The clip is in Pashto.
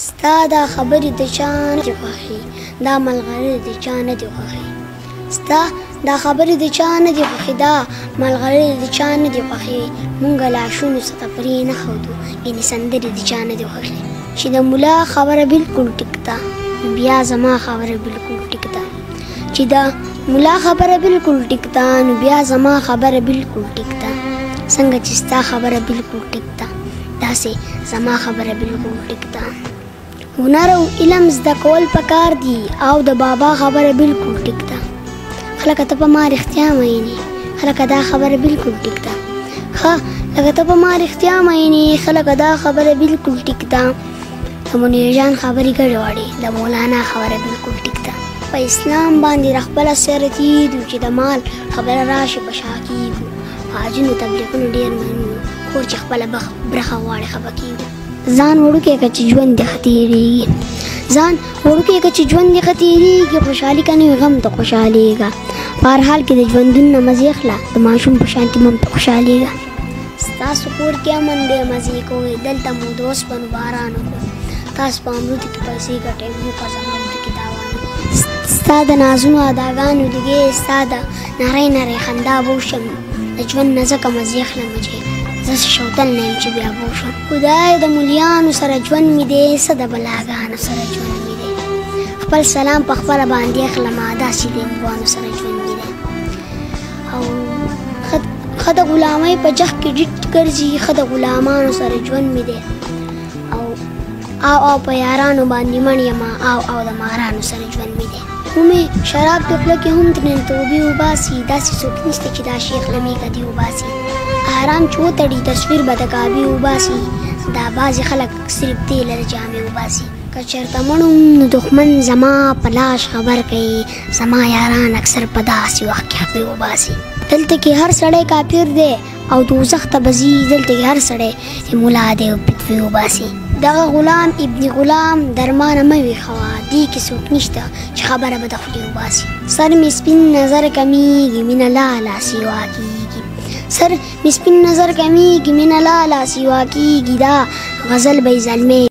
ستا دا خبرې د چا نه دي خوښې دا ملغلرې د چا نه دي خوښې ستا دا خبرې د چا نه دي خوښې دا ملغلرې د چا نه دي خوښې مونږ لا شونو څخه پرې نه ښودو یعنې سندرې د چا نه دي خوښې چې د ملا خبره بلکل ټیک ده بیا زما خبره بلکل ټیک ده چې د ملا خبره بلکل ټیک ده نو بیا زما خبره بلکل ټیک ده څنګه چې ستا خبره بلکل ټیک ده داسې زما خبره بلکل ټیک ده هنر او علم زده کول پکار دي او د بابا خبره بلکل ټیک ده خلکه ته په ما رښتیا مینې خلکه دا خبره بلکل ټیک ده ښه لکه ته په ما رښتیا مینې خلکه دا خبره بلکل ټیک ده د منیر جان خبرې ګډوډې د مولانا خبره بلکل ټیک ده په اسلام باندې خپله سره تېرو چې د مال خبره راشي په شا کېږو حاجونو تبلیغونو ډېر منو کور چې خپله برخه غواړي خفه کېږو ځان وړوکی که چې ژوند دې ښه تېرېږي ځان وړوکی که چې ژوند دې ښه تېرېږي خوشحالي که نه وي غم ته خوشحالېږه په هر حال کې د ژوندون نه مزې اخله د ماشوم په شانتې مم ته خوشحالېږه ستاسو کور کې امن دی مزې کوئ دلته مو د اوسپنو باران وکړو تاسو په امرودو کې پیسې ګټئ موږ په زمرودو کې تاوان ستا د نازونو اداګانو دیګې ستا د نرۍ نرۍ خندا به وشم د ژوند نه ځکه مزې اخلم چې زه شوتل نه یم چې بیا به وشم خدای د مولیانو سره ژوند مې دی څه د بلاګانو سره ژوند مې دی خپل سلام په خپله باندې اخلمه داسې د امګوانو سره ژوند مې دی او ښه د غلامۍ په جخ کې ډیټ ګرځي ښه د غلامانو سره ژوند مې دی او په یارانو باندې مړ یم او د مارانو سره ژوند مې دی ومې شراب په خوله کې هم ترېنه توبې وباسي داسې څوک نشته چې دا شیخ له میکه دې وباسي حرام چې وتړي تصویر به د کعبې وباسي دا بعضې خلک صرف دې له جامې وباسي که چېرته مړم نو دښمن زما په لاش خبر کوي زما یاران اکثر په داسې وخت کې حقې وباسي دلته کې هر سړی کافر دی او دوزخ ته به ځي دلته کې هر سړی ملا دی او فتوې وباسي دغه غلام ابن غلام درمانه مه وي ښوه دې کې څوک نشته چې خبره به د خولې وباسي سر مې سپین نظر کمیږي مینه لاله سیوا کېږي سر مې سپین نظر کمیږي مینه لاله سیوا کېږي دا غزل به یې زلمۍ